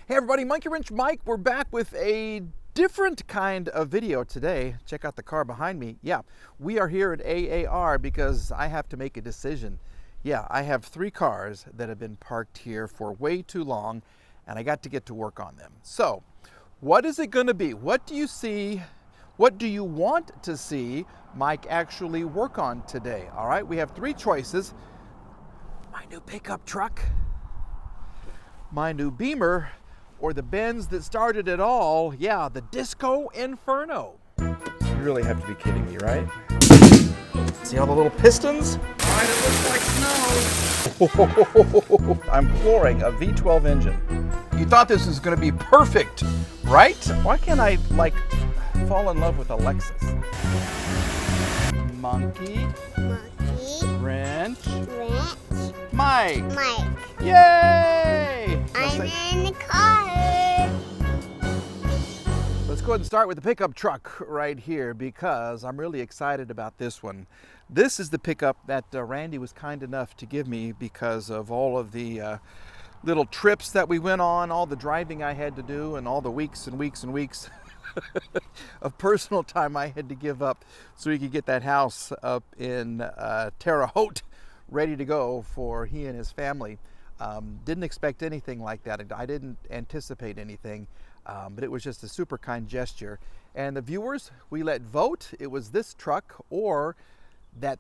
Hey everybody, Monkey Wrench Mike. We're back with a different kind of video today. Check out the car behind me. Yeah, we are here at AAR because I have to make a decision. Yeah, I have 3 cars that have been parked here for way too long and I got to get to work on them. So, what is it going to be? What do you see? What do you want to see Mike actually work on today? All right, we have 3 choices. My new pickup truck, my new Beamer, or the Benz that started it all. Yeah, the Disco Inferno. You really have to be kidding me, right? See all the little pistons? Right, it looks like snow. I'm flooring a V12 engine. You thought this was gonna be perfect, right? Why can't I, like, fall in love with a Lexus? Monkey. Wrench. Mike. Yay! I'm in the car. Let's go ahead and start with the pickup truck right here because I'm really excited about this one. This is the pickup that Randy was kind enough to give me because of all of the little trips that we went on, all the driving I had to do, and all the weeks and weeks and weeks of personal time I had to give up so he could get that house up in Terre Haute ready to go for he and his family. Didn't expect anything like that. I didn't anticipate anything, but it was just a super kind gesture. And the viewers, we let vote. It was this truck or that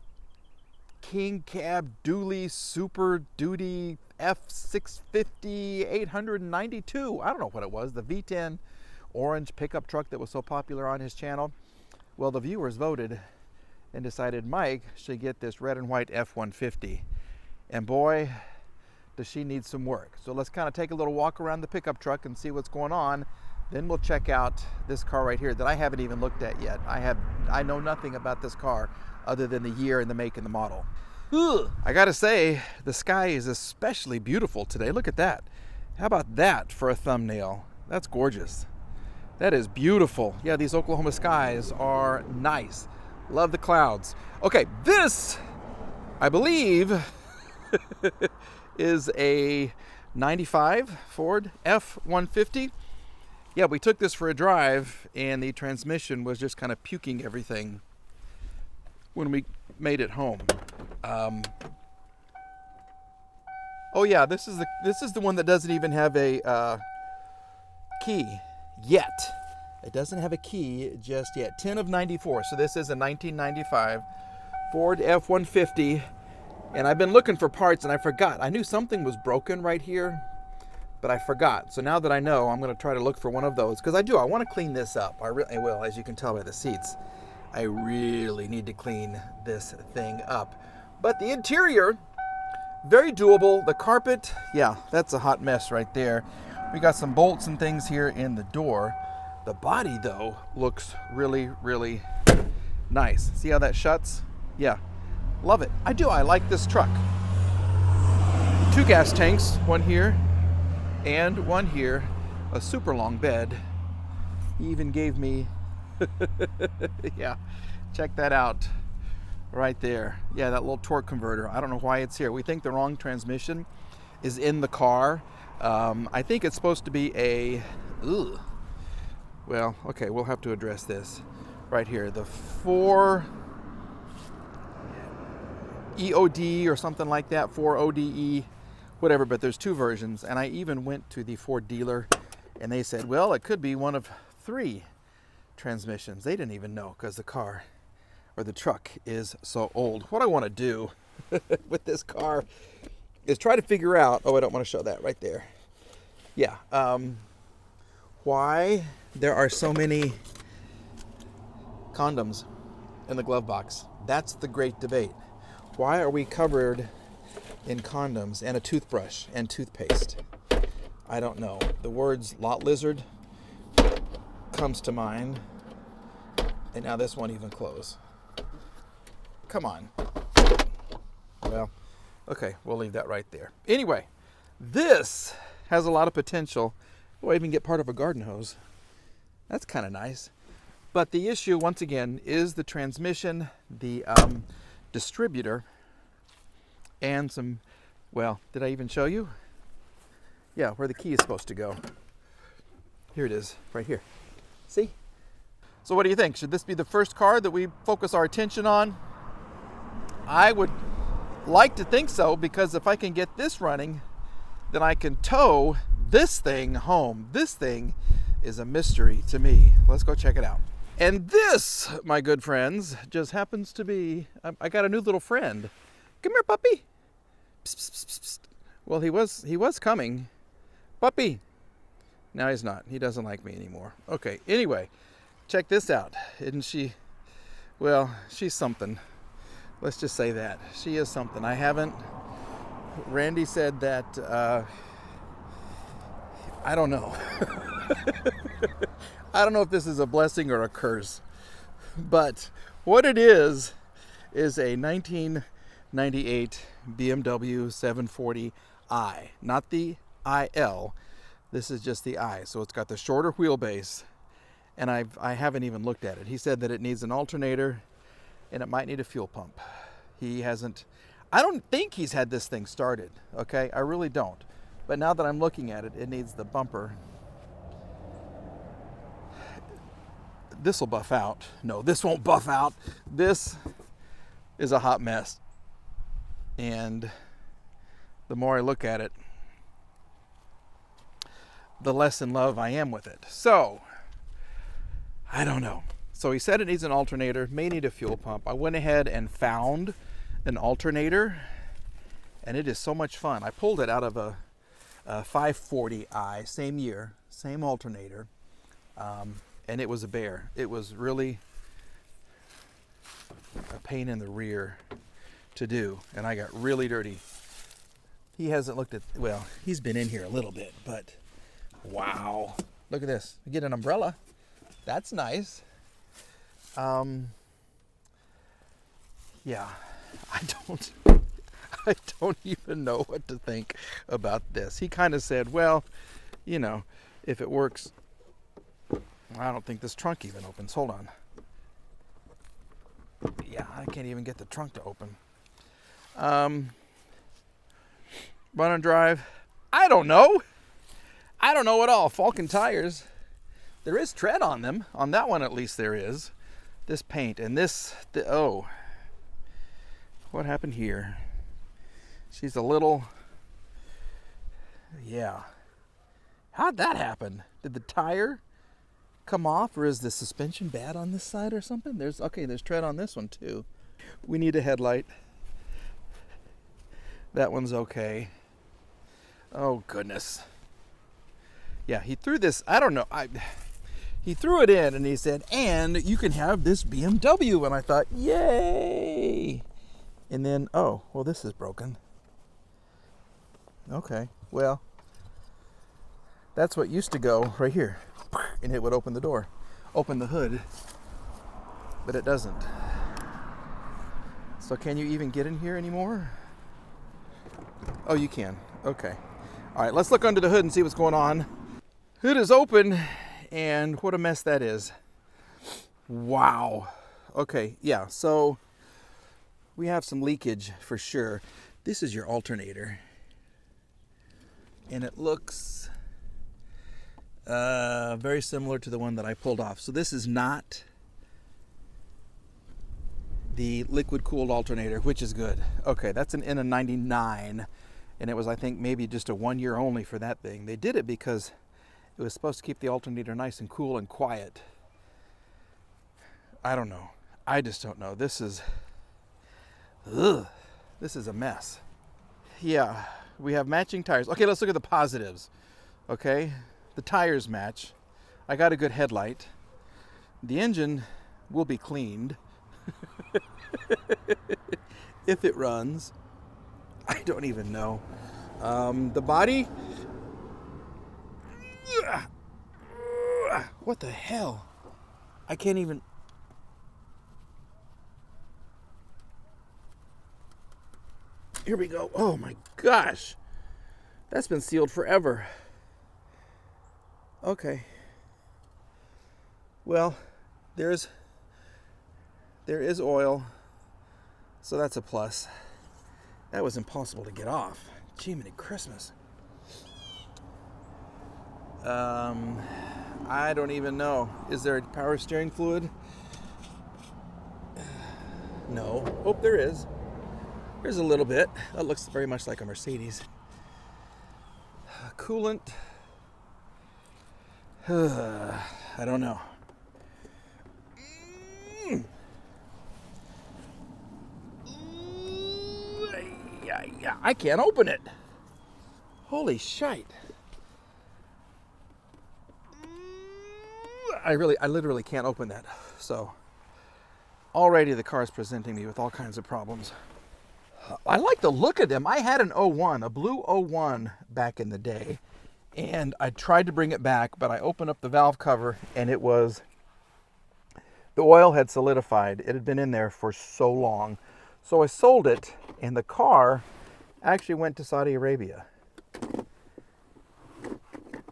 King Cab Dually Super Duty F650 892. I don't know what it was. The V10 orange pickup truck that was so popular on his channel. Well, the viewers voted and decided Mike should get this red and white F150. And boy, does she need some work. So let's kind of take a little walk around the pickup truck and see what's going on. Then we'll check out this car right here that I haven't even looked at yet. I know nothing about this car other than the year and the make and the model. Ugh. I gotta say, the sky is especially beautiful today. Look at that. How about that for a thumbnail? That's gorgeous. That is beautiful. Yeah, these Oklahoma skies are nice. Love the clouds. Okay, this, I believe, is a 95 Ford F150. Yeah, we took this for a drive and the transmission was just kind of puking everything when we made it home. Oh yeah, this is the one that doesn't even have a key yet. It doesn't have a key just yet. 10 of 94. So this is a 1995 Ford F150. And I've been looking for parts and I forgot. I knew something was broken right here, but I forgot. So now that I know, I'm going to try to look for one of those because I want to clean this up. I really will, as you can tell by the seats. I really need to clean this thing up. But the interior, very doable. The carpet, yeah, that's a hot mess right there. We got some bolts and things here in the door. The body, though, looks really, really nice. See how that shuts? Yeah, love it. I do. I like this truck. 2 gas tanks, one here and one here. A super long bed. He even gave me, yeah, check that out right there. Yeah, that little torque converter. I don't know why it's here. We think the wrong transmission is in the car. I think it's supposed to be a, well, okay, we'll have to address this right here. The 4 EOD or something like that, 4 ODE, whatever, but there's 2 versions. And I even went to the Ford dealer and they said, well, it could be one of 3 transmissions. They didn't even know because the car or the truck is so old. What I want to do with this car is try to figure out, oh, I don't want to show that right there. Yeah, why there are so many condoms in the glove box. That's the great debate. Why are we covered in condoms and a toothbrush and toothpaste? I don't know. The words lot lizard comes to mind. And now this won't even close. Come on. Well, okay, we'll leave that right there. Anyway, this has a lot of potential. We'll even get part of a garden hose. That's kind of nice. But the issue, once again, is the transmission, the distributor, and some, well, did I even show you? Yeah, where the key is supposed to go. Here it is, right here. See? So what do you think? Should this be the first car that we focus our attention on? I would like to think so, because if I can get this running, then I can tow this thing home. This thing is a mystery to me. Let's go check it out. And this, my good friends, just happens to be, I got a new little friend. Come here, puppy. Psst, psst, psst, psst. Well, he was coming. Puppy. Now he's not. He doesn't like me anymore. Okay, anyway, check this out. Isn't she, well, she's something. Let's just say that. She is something. Randy said that, I don't know. I don't know if this is a blessing or a curse. But what it is a 1998 BMW 740i. Not the IL. This is just the I. So it's got the shorter wheelbase. And I haven't even looked at it. He said that it needs an alternator and it might need a fuel pump. I don't think he's had this thing started, okay? I really don't. But now that I'm looking at it, it needs the bumper. This will buff out. No, this won't buff out. This is a hot mess. And the more I look at it, the less in love I am with it. So, I don't know. So he said it needs an alternator, may need a fuel pump. I went ahead and found an alternator, and it is so much fun. I pulled it out of a 540i, same year, same alternator, and it was a bear. It was really a pain in the rear to do, and I got really dirty. He hasn't looked at, well, he's been in here a little bit, but wow. Look at this. I get an umbrella. That's nice. Yeah, I don't even know what to think about this. He kind of said, well, you know, if it works, I don't think this trunk even opens. Hold on. Yeah, I can't even get the trunk to open. Run and drive. I don't know. I don't know at all. Falcon tires. There is tread on them. On that one, at least there is. This paint and this, oh, what happened here? She's a little, yeah. How'd that happen? Did the tire come off, or is the suspension bad on this side or something? There's tread on this one too. We need a headlight. That one's okay. Oh goodness. Yeah, he threw this, I don't know, he threw it in and he said, and you can have this BMW. And I thought, yay. And then, oh, well, this is broken. Okay, well, that's what used to go right here. And it would open the door, open the hood, but it doesn't. So can you even get in here anymore? Oh, you can. Okay. All right, let's look under the hood and see what's going on. Hood is open, and what a mess that is. Wow. Okay, yeah, so we have some leakage for sure. This is your alternator. And it looks very similar to the one that I pulled off. So this is not the liquid cooled alternator, which is good. Okay, that's an N99, and it was, I think, maybe just a 1 year only for that thing. They did it because it was supposed to keep the alternator nice and cool and quiet. I don't know. I just don't know. This is a mess. Yeah, we have matching tires. Okay, let's look at the positives. Okay, the tires match. I got a good headlight. The engine will be cleaned if it runs. I don't even know. The body. What the hell? I can't even. Here we go. Oh my gosh. That's been sealed forever. Okay. Well, there is oil. So that's a plus. That was impossible to get off. Jiminy Christmas. I don't even know. Is there power steering fluid? No. Oh, there is. There's a little bit. That looks very much like a Mercedes. Coolant. I don't know. Yeah, I can't open it. Holy shite. I literally can't open that. So already the car is presenting me with all kinds of problems. I like the look of them. I had an 01, a blue 01 back in the day, and I tried to bring it back, but I opened up the valve cover and it was, the oil had solidified. It had been in there for so long. So I sold it, and the car actually went to Saudi Arabia.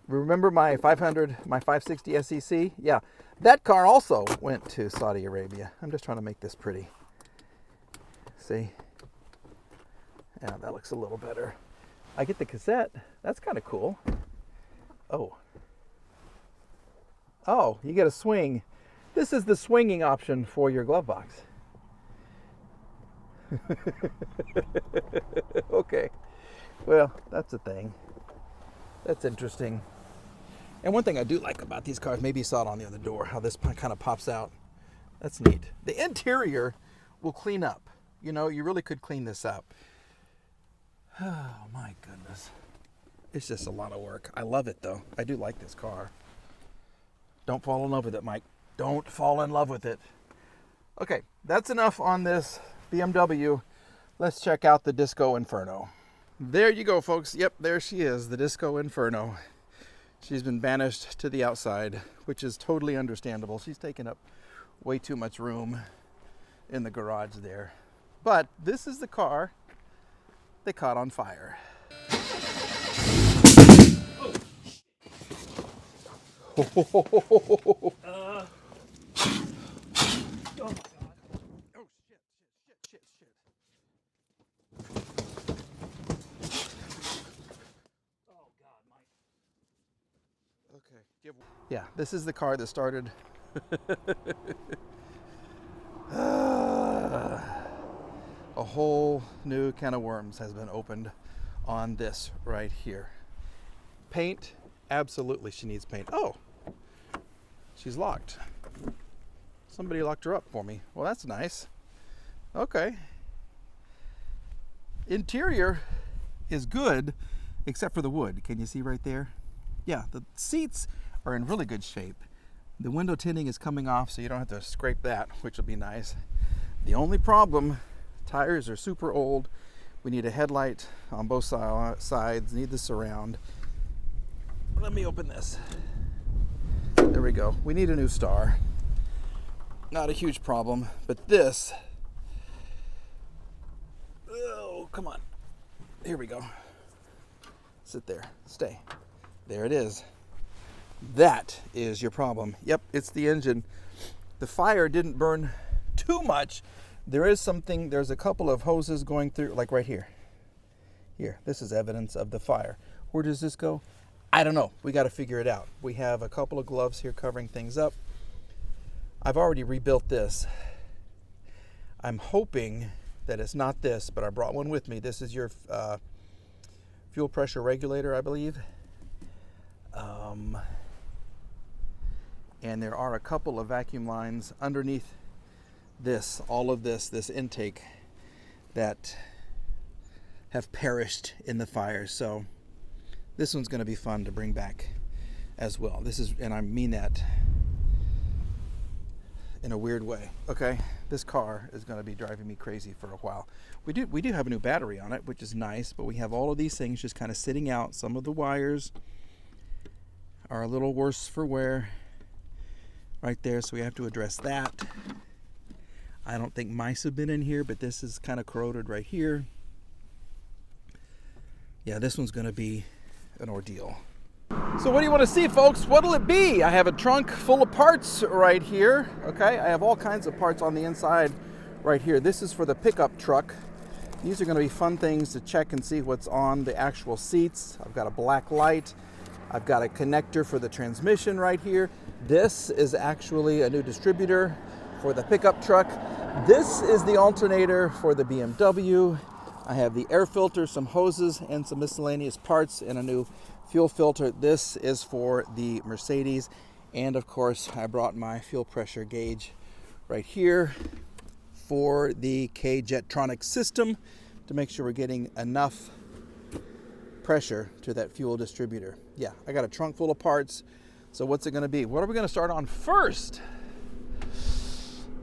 Remember my 500, my 560 SEC? Yeah, that car also went to Saudi Arabia. I'm just trying to make this pretty. See? Yeah, that looks a little better. I get the cassette. That's kind of cool. Oh. Oh, you get a swing. This is the swinging option for your glove box. Okay. Well, that's a thing. That's interesting. And one thing I do like about these cars, maybe you saw it on the other door, how this kind of pops out. That's neat. The interior will clean up. You know, you really could clean this up. Oh my goodness. It's just a lot of work. I love it though. I do like this car. Don't fall in love with it, Mike. Don't fall in love with it. Okay, that's enough on this BMW. Let's check out the Disco Inferno. There you go, folks. Yep, there she is, the Disco Inferno. She's been banished to the outside, which is totally understandable. She's taken up way too much room in the garage there. But this is the car they caught on fire. Oh. Oh my God. Oh shit. Oh God, Mike. Okay. Yeah, this is the car that started. A whole new can of worms has been opened on this right here. Paint, absolutely she needs paint. Oh, she's locked. Somebody locked her up for me. Well, that's nice. Okay. Interior is good, except for the wood. Can you see right there? Yeah, the seats are in really good shape. The window tinting is coming off, so you don't have to scrape that, which will be nice. The only problem, tires are super old. We need a headlight on both sides, need the surround. Let me open this. There we go. We need a new star. Not a huge problem, but this, oh, come on. Here we go. Sit there, stay. There it is. That is your problem. Yep, it's the engine. The fire didn't burn too much. There is something, there's a couple of hoses going through, like right here. Here, this is evidence of the fire. Where does this go? I don't know. We got to figure it out. We have a couple of gloves here covering things up. I've already rebuilt this. I'm hoping that it's not this, but I brought one with me. This is your fuel pressure regulator, I believe. And there are a couple of vacuum lines underneath this, all of this intake that have perished in the fire. So this one's going to be fun to bring back as well. This is, and I mean that in a weird way. Okay, this car is going to be driving me crazy for a while. We do have a new battery on it, which is nice, but we have all of these things just kind of sitting out. Some of the wires are a little worse for wear right there, so we have to address that. I don't think mice have been in here, but this is kind of corroded right here. Yeah, this one's going to be an ordeal. So what do you want to see, folks? What'll it be? I have a trunk full of parts right here. Okay, I have all kinds of parts on the inside right here. This is for the pickup truck. These are going to be fun things to check and see what's on the actual seats. I've got a black light. I've got a connector for the transmission right here. This is actually a new distributor for the pickup truck. This is the alternator for the BMW. I have the air filter, some hoses, and some miscellaneous parts, and a new fuel filter. This is for the Mercedes. And of course, I brought my fuel pressure gauge right here for the K-Jetronic system to make sure we're getting enough pressure to that fuel distributor. Yeah, I got a trunk full of parts. So what's it gonna be? What are we gonna start on first?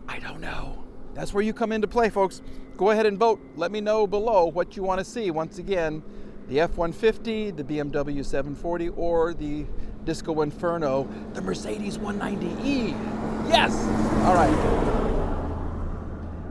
I don't know. That's where you come into play, folks. Go ahead and vote. Let me know below what you want to see. Once again, the F150, the BMW 740, or the Disco Inferno, the Mercedes 190e. Yes! All right.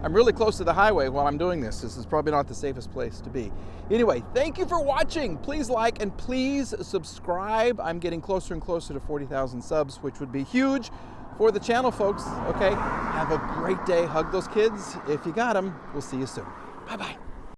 I'm really close to the highway while I'm doing this. This is probably not the safest place to be. Anyway, thank you for watching. Please like and please subscribe. I'm getting closer and closer to 40,000 subs, which would be huge for the channel, folks. Okay, have a great day. Hug those kids if you got them. We'll see you soon. Bye-bye.